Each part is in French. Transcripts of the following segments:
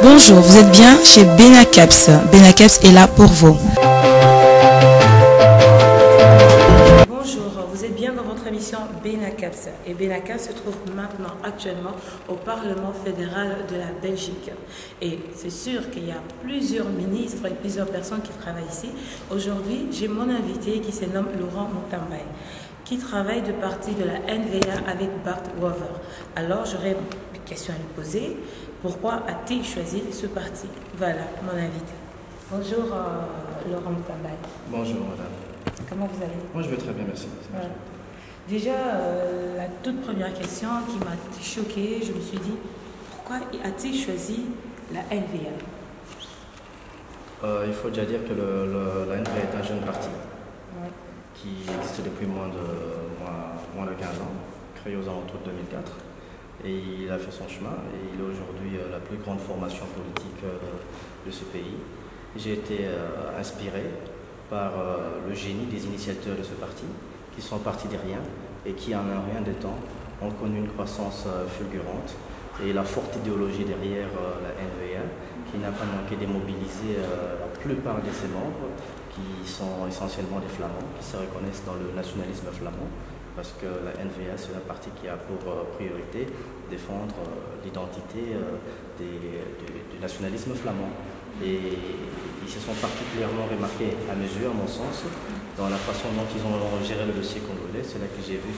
Bonjour, vous êtes bien chez Benacaps. Benacaps est là pour vous. Bonjour, vous êtes bien dans votre émission Benacaps. Et Benacaps se trouve maintenant actuellement au Parlement fédéral de la Belgique. Et c'est sûr qu'il y a plusieurs ministres et plusieurs personnes qui travaillent ici. Aujourd'hui, j'ai mon invité qui se nomme Laurent Moutambaye, qui travaille de partie de la NVA avec Bart Wever. Alors, j'aurais une question à lui poser. Pourquoi a-t-il choisi ce parti? Voilà, mon invité. Bonjour, Laurent Moutambaye. Bonjour, madame. Comment vous allez? Moi, je vais très bien, merci. Voilà. Déjà, la toute première question qui m'a choquée, je me suis dit, pourquoi a-t-il choisi la NVA? Il faut déjà dire que la NVA est un jeune parti Ouais. qui existe depuis moins de 15 ans, créé aux alentours de 2004. Et il a fait son chemin et il est aujourd'hui la plus grande formation politique de ce pays. J'ai été inspiré par le génie des initiateurs de ce parti, qui sont partis de rien et qui, en un rien de temps, ont connu une croissance fulgurante. Et la forte idéologie derrière la NVA, qui n'a pas manqué de mobiliser la plupart de ses membres, qui sont essentiellement des Flamands, qui se reconnaissent dans le nationalisme flamand, parce que la NVA, c'est un parti qui a pour priorité défendre l'identité du nationalisme flamand. Et ils se sont particulièrement remarqués, à mesure, à mon sens, dans la façon dont ils ont géré le dossier congolais. C'est là que j'ai vu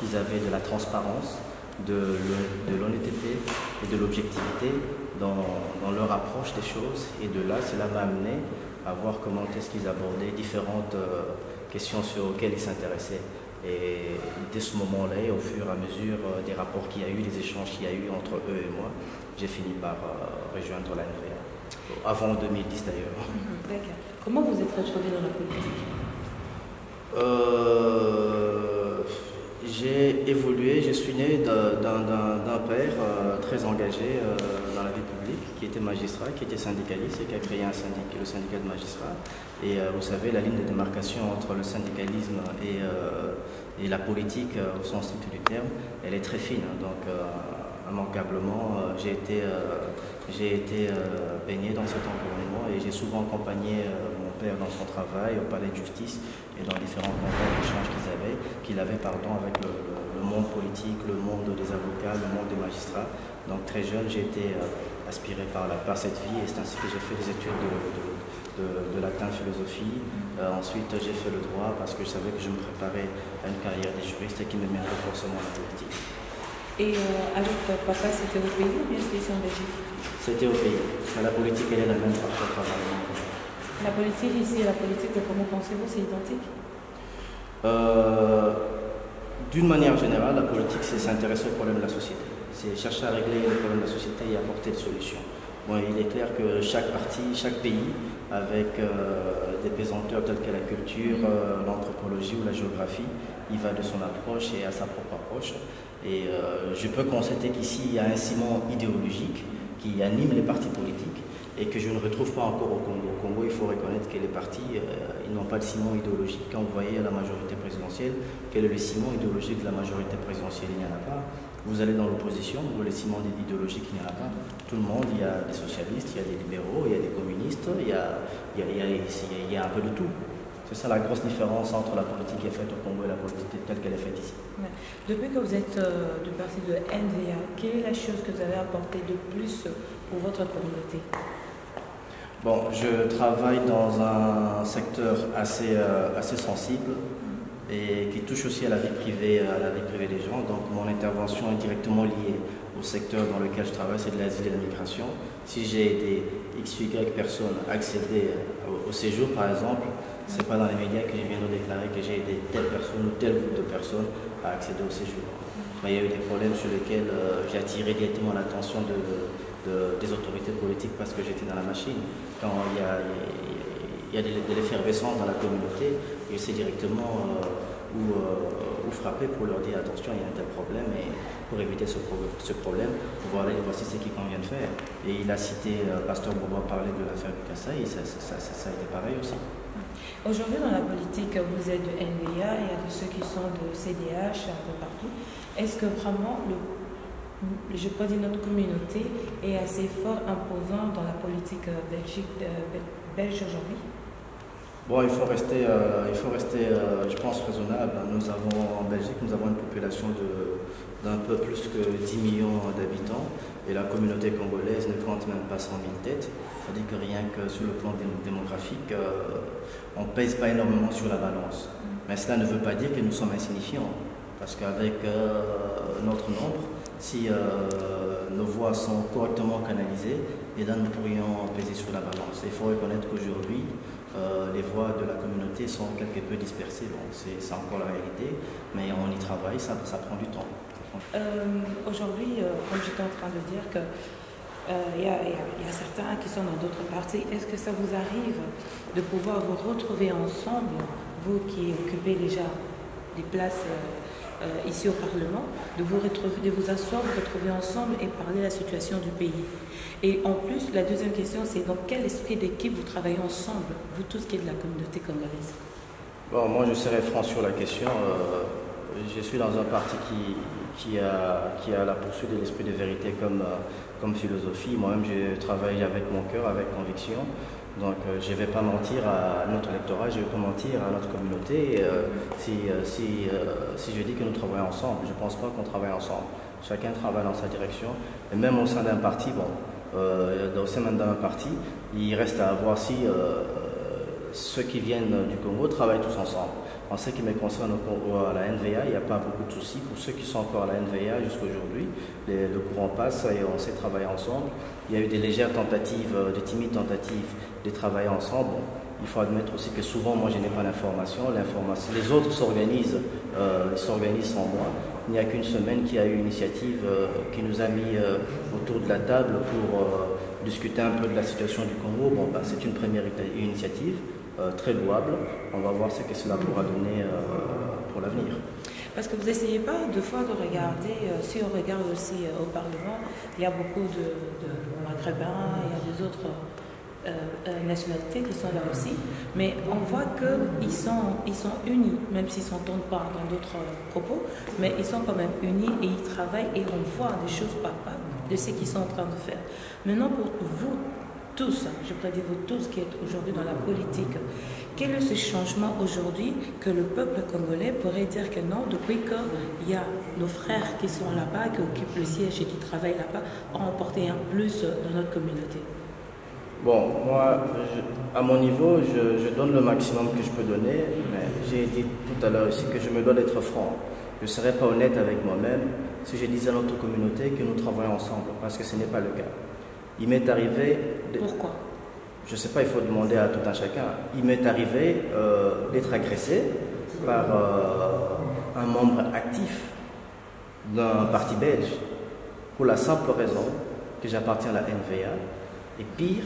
qu'ils avaient de la transparence, de l'honnêteté et de l'objectivité dans leur approche des choses. Et de là, cela m'a amené à voir comment est-ce qu'ils abordaient différentes questions sur lesquelles ils s'intéressaient. Et dès ce moment-là, au fur et à mesure des rapports qu'il y a eu, des échanges qu'il y a eu entre eux et moi, j'ai fini par rejoindre la NVA. Avant 2010 d'ailleurs. D'accord. Comment vous êtes retrouvé dans la politique? J'ai évolué, je suis né d'un père très engagé dans la vie publique, qui était magistrat, qui était syndicaliste et qui a créé un syndicat, le syndicat de magistrats. Et vous savez, la ligne de démarcation entre le syndicalisme et la politique, au sens strict du terme, elle est très fine. Donc, immanquablement, j'ai été baigné dans cet environnement et j'ai souvent accompagné mon père dans son travail au palais de justice et dans différents contacts d'échanges qu'il avait avec le monde politique, le monde des avocats, le monde des magistrats. Donc très jeune, j'ai été aspiré par cette vie et c'est ainsi que j'ai fait des études de latin philosophie. Ensuite, j'ai fait le droit parce que je savais que je me préparais à une carrière de juriste et qui me mènerait forcément à la politique. Et avec votre papa, c'était au pays ou bien c'était ici en Belgique? C'était au pays. Mais la politique, elle est la même partout au travail. La politique ici et la politique, comment pensez-vous, c'est identique? D'une manière générale, la politique, c'est s'intéresser aux problèmes de la société. C'est chercher à régler les problèmes de la société et apporter des solutions. Bon, il est clair que chaque parti, chaque pays, avec des pesanteurs tels que la culture, l'anthropologie ou la géographie, il va de son approche et à sa propre approche. Et je peux constater qu'ici, il y a un ciment idéologique qui anime les partis politiques et que je ne retrouve pas encore au Congo. Au Congo, il faut reconnaître que les partis, ils n'ont pas de ciment idéologique. Quand vous voyez la majorité présidentielle, quel est le ciment idéologique de la majorité présidentielle? Il n'y en a pas. Vous allez dans l'opposition, vous voyez le ciment idéologique, il n'y en a pas. Tout le monde, il y a des socialistes, il y a des libéraux, il y a des communistes, il y a un peu de tout. C'est ça la grosse différence entre la politique qui est faite au Congo et la politique telle qu'elle est faite ici. Depuis que vous êtes du parti de NVA, quelle est la chose que vous avez apportée de plus pour votre communauté? Bon, je travaille dans un secteur assez sensible et qui touche aussi à la vie privée des gens. Donc mon intervention est directement liée au secteur dans lequel je travaille, c'est de l'asile et de la migration. Si j'ai aidé X ou Y personnes à accéder au séjour, par exemple, ce n'est pas dans les médias que je viens de déclarer que j'ai aidé telle personne ou tel groupe de personnes à accéder au séjour. Mais il y a eu des problèmes sur lesquels j'ai attiré directement l'attention des autorités politiques parce que j'étais dans la machine. Quand il y a de l'effervescence dans la communauté, je sais directement où frapper pour leur dire attention, il y a un tel problème et pour éviter ce problème, voilà, voici ce qu'il convient de faire. Et il a cité, Pasteur Bobo a parlé de l'affaire du Kassai et ça a été pareil aussi. Aujourd'hui, dans la politique, vous êtes de NVA, il y a de ceux qui sont de CDH un peu partout. Est-ce que vraiment je crois que notre communauté est assez fort imposant dans la politique belge aujourd'hui. Bon, il faut rester, je pense, raisonnable. Nous avons, en Belgique, nous avons une population d'un peu plus que 10 millions d'habitants et la communauté congolaise ne compte même pas 100 000 têtes. C'est-à-dire que rien que sur le plan démographique, on ne pèse pas énormément sur la balance. Mais cela ne veut pas dire que nous sommes insignifiants, parce qu'avec notre nombre, si nos voix sont correctement canalisées, et là nous pourrions peser sur la balance. Il faut reconnaître qu'aujourd'hui, les voix de la communauté sont quelque peu dispersées. Bon, c'est encore la réalité, mais on y travaille, ça prend du temps. Aujourd'hui, comme j'étais en train de dire que il y a certains qui sont dans d'autres partis. Est-ce que ça vous arrive de pouvoir vous retrouver ensemble, vous qui occupez déjà des places ici au Parlement, de vous asseoir, vous retrouver ensemble et parler de la situation du pays? Et en plus, la deuxième question, c'est dans quel esprit d'équipe vous travaillez ensemble, vous tous qui êtes de la communauté congolaise? Bon, moi je serai franc sur la question. Je suis dans un parti qui a la poursuite de l'esprit de vérité comme philosophie. Moi-même, je travaille avec mon cœur, avec conviction. Donc, je ne vais pas mentir à notre électorat, je ne vais pas mentir à notre communauté si je dis que nous travaillons ensemble. Je ne pense pas qu'on travaille ensemble. Chacun travaille dans sa direction. Et même au sein d'un parti, au sein d'un parti, il reste à voir si ceux qui viennent du Congo travaillent tous ensemble. En ce qui me concerne à la NVA, il n'y a pas beaucoup de soucis. Pour ceux qui sont encore à la NVA jusqu'à aujourd'hui, le courant passe et on sait travailler ensemble. Il y a eu des légères tentatives, des timides tentatives de travailler ensemble. Bon, il faut admettre aussi que souvent, moi, je n'ai pas l'information. Les autres s'organisent sans moi. Il n'y a qu'une semaine qu'il y a eu une initiative qui nous a mis autour de la table pour discuter un peu de la situation du Congo. Bon, c'est une première initiative. Très louable. On va voir ce que cela pourra donner pour l'avenir. Parce que vous n'essayez pas deux fois de regarder, si on regarde aussi au Parlement, il y a beaucoup de Maghrébins, il y a des autres nationalités qui sont là aussi, mais on voit qu'ils sont unis, même s'ils ne s'entendent pas dans d'autres propos, mais ils sont quand même unis et ils travaillent et on voit des choses pas de ce qu'ils sont en train de faire. Maintenant, pour vous, tous, je pourrais dire vous tous qui êtes aujourd'hui dans la politique, quel est ce changement aujourd'hui que le peuple congolais pourrait dire que non, depuis qu'il y a nos frères qui sont là-bas, qui occupent le siège et qui travaillent là-bas, ont apporté un plus dans notre communauté? Bon, moi, à mon niveau, je donne le maximum que je peux donner, mais j'ai dit tout à l'heure aussi que je me dois d'être franc. Je ne serais pas honnête avec moi-même si je disais à notre communauté que nous travaillons ensemble, parce que ce n'est pas le cas. Il m'est arrivé... Pourquoi? Je ne sais pas, il faut demander à tout un chacun. Il m'est arrivé d'être agressé par un membre actif d'un parti belge pour la simple raison que j'appartiens à la NVA. Et pire,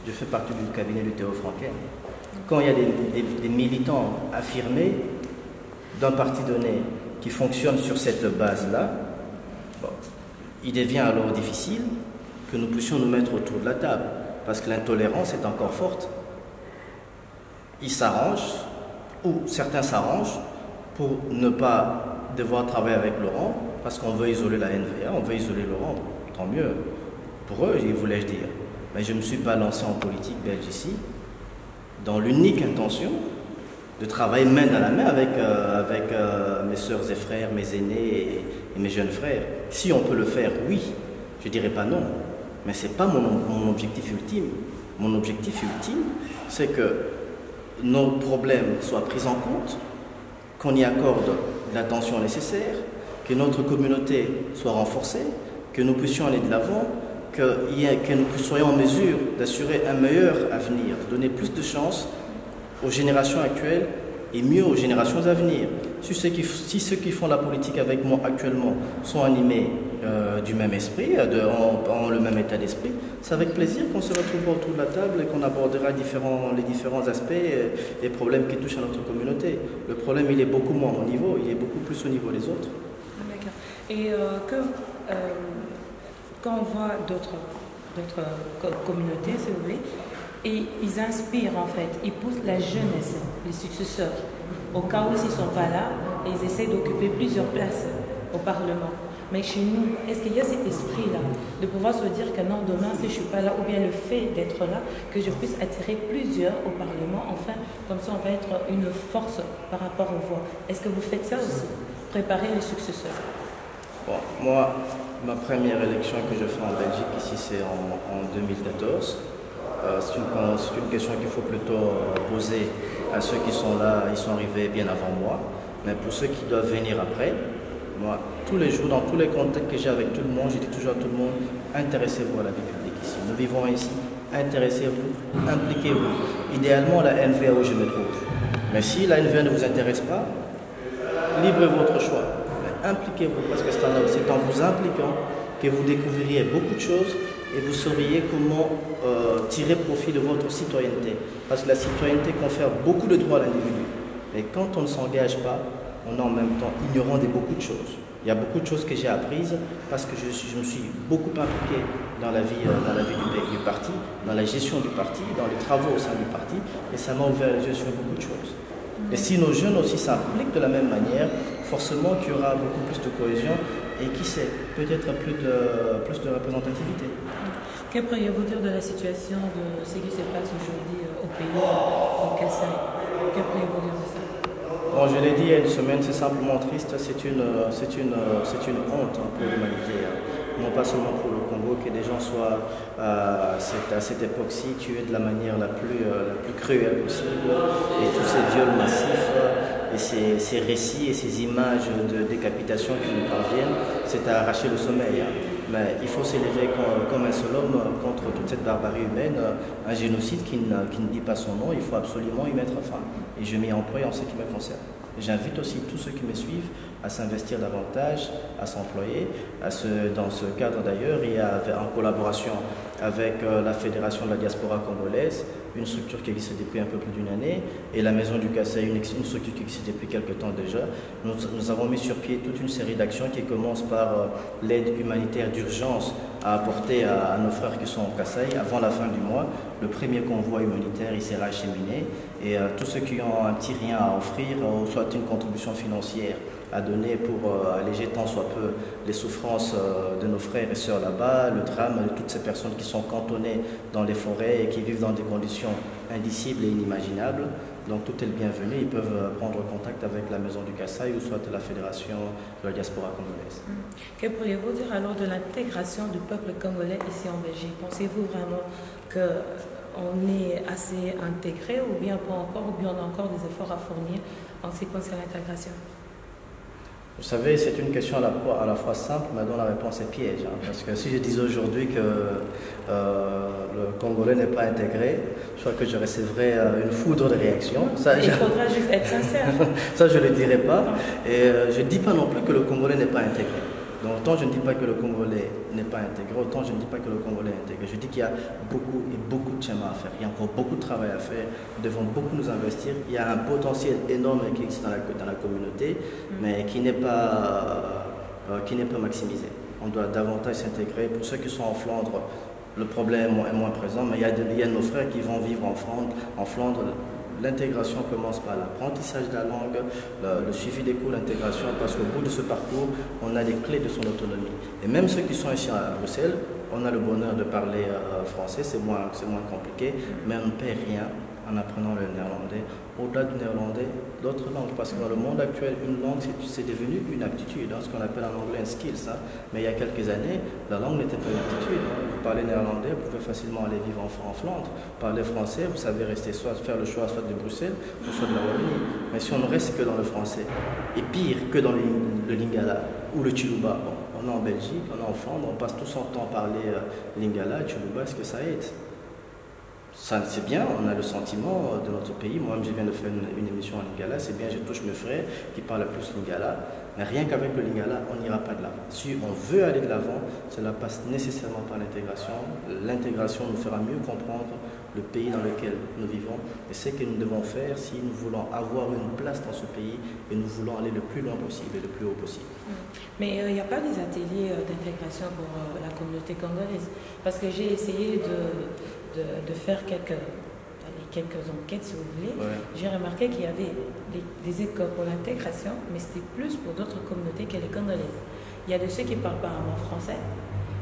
je fais partie du cabinet de Théo Franken. Quand il y a des militants affirmés d'un parti donné qui fonctionnent sur cette base-là, il devient alors difficile que nous puissions nous mettre autour de la table, parce que l'intolérance est encore forte. Ils s'arrangent, ou certains s'arrangent, pour ne pas devoir travailler avec Laurent, parce qu'on veut isoler la NVA, on veut isoler Laurent, tant mieux. Pour eux, voulais-je dire. Mais je ne me suis pas lancé en politique belge ici, dans l'unique intention de travailler main dans la main avec mes sœurs et frères, mes aînés et mes jeunes frères. Si on peut le faire, oui, je ne dirais pas non. Mais ce n'est pas mon objectif ultime. Mon objectif ultime, c'est que nos problèmes soient pris en compte, qu'on y accorde l'attention nécessaire, que notre communauté soit renforcée, que nous puissions aller de l'avant, que nous soyons en mesure d'assurer un meilleur avenir, de donner plus de chance aux générations actuelles et mieux aux générations à venir. Si ceux qui font la politique avec moi actuellement sont animés du même esprit, ont le même état d'esprit, c'est avec plaisir qu'on se retrouvera autour de la table et qu'on abordera les différents aspects et problèmes qui touchent à notre communauté. Le problème, il est beaucoup moins au niveau, il est beaucoup plus au niveau des autres. D'accord. Et quand on voit d'autres communautés, si vous voulez, et ils inspirent en fait, ils poussent la jeunesse, les successeurs, au cas où ils ne sont pas là, et ils essaient d'occuper plusieurs places au Parlement. Mais chez nous, est-ce qu'il y a cet esprit-là de pouvoir se dire que non, demain, si je ne suis pas là, ou bien le fait d'être là, que je puisse attirer plusieurs au Parlement, enfin, comme ça on va être une force par rapport aux voix. Est-ce que vous faites ça aussi? Préparer les successeurs? Bon, moi, ma première élection que je fais en Belgique, ici c'est en 2014. C'est une question qu'il faut plutôt poser à ceux qui sont là, ils sont arrivés bien avant moi. Mais pour ceux qui doivent venir après, moi, tous les jours, dans tous les contacts que j'ai avec tout le monde, je dis toujours à tout le monde, intéressez-vous à la vie publique ici. Nous vivons ici, intéressez-vous, impliquez-vous. Idéalement, la NVA où je me trouve. Mais si la NVA ne vous intéresse pas, livrez votre choix. Mais impliquez-vous, parce que c'est en vous impliquant que vous découvrirez beaucoup de choses et vous sauriez comment tirer profit de votre citoyenneté. Parce que la citoyenneté confère beaucoup de droits à l'individu. Mais quand on ne s'engage pas, on est en même temps ignorant de beaucoup de choses. Il y a beaucoup de choses que j'ai apprises parce que je me suis beaucoup impliqué dans la vie du parti, dans la gestion du parti, dans les travaux au sein du parti, et ça m'a ouvert les yeux sur beaucoup de choses. Et si nos jeunes aussi s'impliquent de la même manière, forcément qu'il y aura beaucoup plus de cohésion et qui sait, peut-être plus de représentativité. Que pourriez-vous dire de la situation de ce qui se passe aujourd'hui au pays, au Kassai? Que pourriez-vous dire de ça? Bon, je l'ai dit il y a une semaine, c'est simplement triste, c'est une honte pour l'humanité. Non pas seulement pour le Congo, que des gens soient à cette époque-ci tués de la manière la plus cruelle possible, et tous ces viols massifs et ces récits et ces images de décapitation qui nous parviennent, c'est à arracher le sommeil. Mais il faut s'élever comme un seul homme contre toute cette barbarie humaine, un génocide qui ne dit pas son nom, il faut absolument y mettre fin. Et je m'y emploie en ce qui me concerne. J'invite aussi tous ceux qui me suivent à s'investir davantage, à s'employer. Dans ce cadre d'ailleurs, il y a en collaboration avec la Fédération de la diaspora congolaise, une structure qui existe depuis un peu plus d'une année, et la Maison du Kassai, une structure qui existe depuis quelques temps déjà. Nous avons mis sur pied toute une série d'actions qui commencent par l'aide humanitaire d'urgence à apporter à nos frères qui sont au Kassai. Avant la fin du mois, le premier convoi humanitaire il sera acheminé, et tous ceux qui ont un petit rien à offrir, soit une contribution financière à donner pour alléger tant soit peu les souffrances de nos frères et sœurs là-bas, le drame de toutes ces personnes qui sont cantonnées dans les forêts et qui vivent dans des conditions indicibles et inimaginables. Donc tout est le bienvenu, ils peuvent prendre contact avec la Maison du Kassai ou soit la Fédération de la diaspora congolaise. Que pourriez-vous dire alors de l'intégration du peuple congolais ici en Belgique? Pensez-vous vraiment qu'on est assez intégré ou bien pas encore, ou bien on a encore des efforts à fournir en ce qui concerne l'intégration? Vous savez, c'est une question à la fois simple, mais dont la réponse est piège. Parce que si je disais aujourd'hui que le Congolais n'est pas intégré, je crois que je recevrais une foudre de réaction. Il faudra juste être sincère. Ça, je ne le dirai pas. Et je ne dis pas non plus que le Congolais n'est pas intégré. Donc, autant je ne dis pas que le Congolais n'est pas intégré, autant je ne dis pas que le Congolais est intégré. Je dis qu'il y a beaucoup de chemin à faire. Il y a encore beaucoup de travail à faire. Nous devons beaucoup nous investir. Il y a un potentiel énorme qui existe dans la communauté, mais qui n'est pas maximisé. On doit davantage s'intégrer. Pour ceux qui sont en Flandre, le problème est moins présent, mais il y a nos frères qui vont vivre en Flandre. L'intégration commence par l'apprentissage de la langue, le suivi des cours d'intégration, parce qu'au bout de ce parcours, on a les clés de son autonomie. Et même ceux qui sont ici à Bruxelles, on a le bonheur de parler français, c'est moins compliqué, mais on ne perd rien en apprenant le néerlandais. Au-delà du néerlandais, d'autres langues, parce que dans le monde actuel, une langue, c'est devenu une aptitude, ce qu'on appelle en anglais un skills. Mais il y a quelques années, la langue n'était pas une aptitude. Vous parlez néerlandais, vous pouvez facilement aller vivre en Flandre. Vous parlez français, vous savez faire le choix soit de Bruxelles, ou soit de la Wallonie. Mais si on ne reste que dans le français, et pire que dans le lingala ou le tsholuba, on est en Belgique, on est en Flandre, on passe tout son temps à parler lingala, tsholuba, est-ce que ça aide? Ça, c'est bien, on a le sentiment de notre pays. Moi-même, je viens de faire une émission en lingala, c'est bien, je touche mes frères qui parlent plus lingala. Mais rien qu'avec le lingala, on n'ira pas de l'avant. Si on veut aller de l'avant, cela passe nécessairement par l'intégration. L'intégration nous fera mieux comprendre le pays dans lequel nous vivons et ce que nous devons faire si nous voulons avoir une place dans ce pays et nous voulons aller le plus loin possible et le plus haut possible. Mais il n'y a pas des ateliers d'intégration pour la communauté congolaise? Parce que j'ai essayé de faire quelques enquêtes, si vous voulez. Ouais. J'ai remarqué qu'il y avait des écoles pour l'intégration, mais c'était plus pour d'autres communautés que les Congolaises. Il y a de ceux qui ne parlent pas un mot français,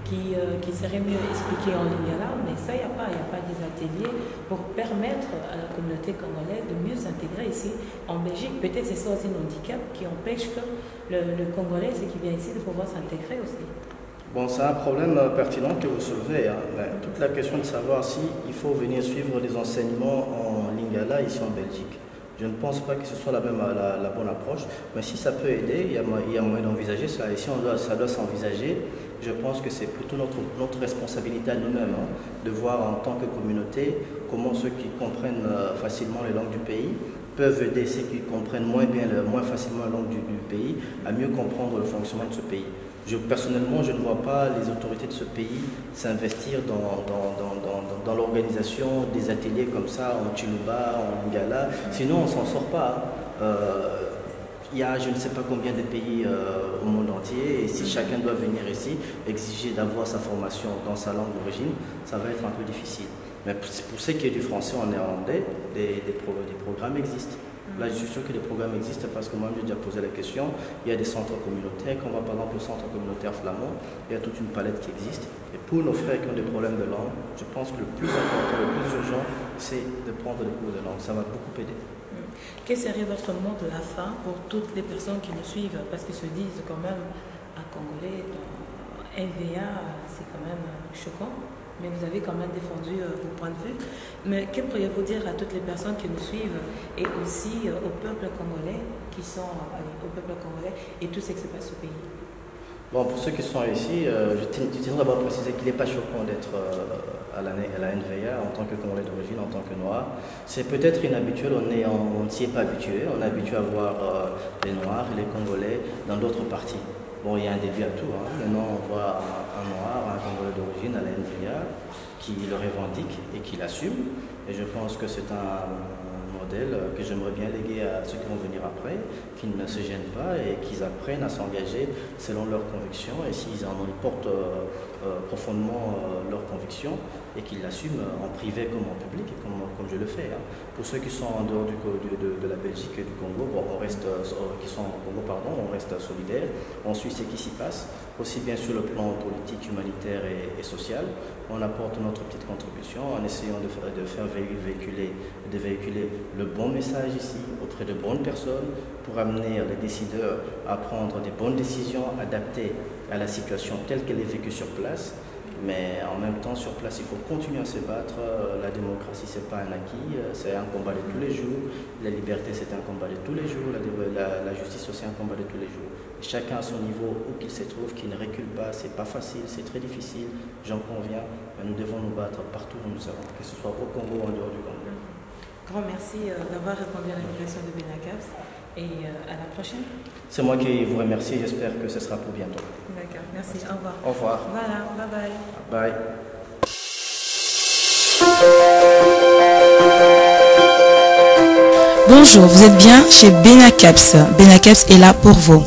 qui seraient mieux expliqués en lingala, mais ça, il n'y a pas des ateliers pour permettre à la communauté congolaise de mieux s'intégrer ici en Belgique. Peut-être c'est ça aussi un handicap qui empêche que le Congolais, ce qui vient ici, de pouvoir s'intégrer aussi. Bon, c'est un problème pertinent que vous soulevez. Hein. Toute la question de savoir si il faut venir suivre des enseignements en lingala ici en Belgique. Je ne pense pas que ce soit la bonne approche, mais si ça peut aider, il y a moyen d'envisager ça. Et si ça doit s'envisager, je pense que c'est plutôt notre responsabilité à nous-mêmes, hein, de voir en tant que communauté comment ceux qui comprennent facilement les langues du pays peuvent aider ceux qui comprennent moins facilement la langue du pays à mieux comprendre le fonctionnement de ce pays. Personnellement, je ne vois pas les autorités de ce pays s'investir dans l'organisation des ateliers comme ça, en Tchoulouba, en Lingala. Sinon, on ne s'en sort pas. Il y a je ne sais pas combien de pays au monde entier, et si chacun doit venir ici, exiger d'avoir sa formation dans sa langue d'origine, ça va être un peu difficile. Mais pour ce qui est du français en néerlandais, des programmes existent. Là, je suis sûr que les programmes existent parce que moi, j'ai déjà posé la question. Il y a des centres communautaires. Quand on va par exemple au centre communautaire flamand, il y a toute une palette qui existe. Et pour nos frères qui ont des problèmes de langue, je pense que le plus important, le plus urgent, c'est de prendre des cours de langue. Ça va beaucoup aider. Quel serait votre mot de la fin pour toutes les personnes qui nous suivent, parce qu'ils se disent quand même, à Congolais, dans NVA, c'est quand même choquant, mais vous avez quand même défendu vos points de vue. Mais que pourriez-vous dire à toutes les personnes qui nous suivent et aussi au peuple congolais, au peuple congolais et tout ce qui se passe au pays? Bon, pour ceux qui sont ici, je tiens d'abord à préciser qu'il n'est pas choquant d'être à la NVA en tant que Congolais d'origine, en tant que Noir. C'est peut-être inhabituel, on ne s'y est pas habitué. On est habitué à voir les Noirs et les Congolais dans d'autres parties. Bon, il y a un début à tout. Hein. Maintenant, on voit un Noir, un Congolais d'origine à la NVA qui le revendique et qui l'assume. Et je pense que c'est un modèle que j'aimerais bien léguer à ceux qui vont venir après, qui ne se gênent pas et qui apprennent à s'engager selon leurs convictions, et s'ils en portent profondément leurs convictions et qu'ils l'assument en privé comme en public, et comme je le fais. Hein. Pour ceux qui sont en dehors de la Belgique et du Congo, bon, on reste solidaires, on suit ce qui s'y passe, aussi bien sur le plan politique, humanitaire et social. On apporte notre petite contribution en essayant de faire véhiculer le bon message ici auprès de bonnes personnes pour amener les décideurs à prendre des bonnes décisions adaptées à la situation telle qu'elle est vécue sur place. Mais en même temps, sur place, il faut continuer à se battre. La démocratie, ce n'est pas un acquis, c'est un combat de tous les jours. La liberté, c'est un combat de tous les jours. La justice, c'est un combat de tous les jours. Et chacun à son niveau, où qu'il se trouve, qui ne recule pas, c'est pas facile, c'est très difficile, j'en conviens. Mais nous devons nous battre partout où nous serons, que ce soit au Congo ou en dehors du Congo. Grand merci d'avoir répondu à l'invitation de BENACAPS et à la prochaine. C'est moi qui vous remercie, j'espère que ce sera pour bientôt. D'accord, merci, au revoir. Au revoir. Voilà, bye bye. Bye. Bonjour, vous êtes bien chez BENACAPS. BENACAPS est là pour vous.